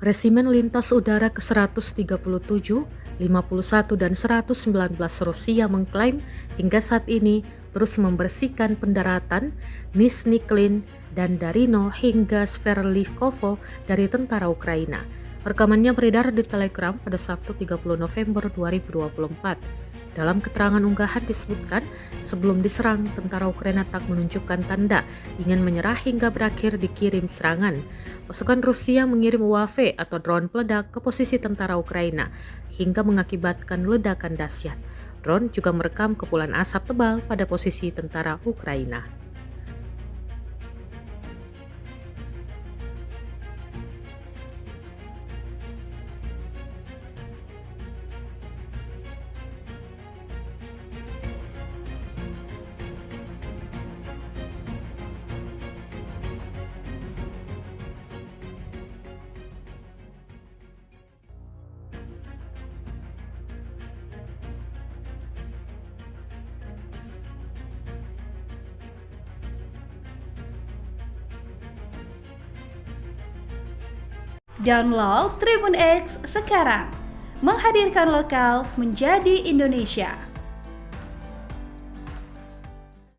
Resimen Lintas Udara ke-137, 51, dan 119 Rusia mengklaim hingga saat ini terus membersihkan pendaratan Nizhny Klin dan Darino hingga Sverlikovo dari tentara Ukraina. Rekamannya beredar di Telegram pada Sabtu 30 November 2024. Dalam keterangan unggahan disebutkan, sebelum diserang, tentara Ukraina tak menunjukkan tanda ingin menyerah hingga berakhir dikirim serangan. Pasukan Rusia mengirim UAV atau drone peledak ke posisi tentara Ukraina hingga mengakibatkan ledakan dahsyat. Drone juga merekam kepulan asap tebal pada posisi tentara Ukraina. Download Tribun X sekarang, menghadirkan lokal menjadi Indonesia.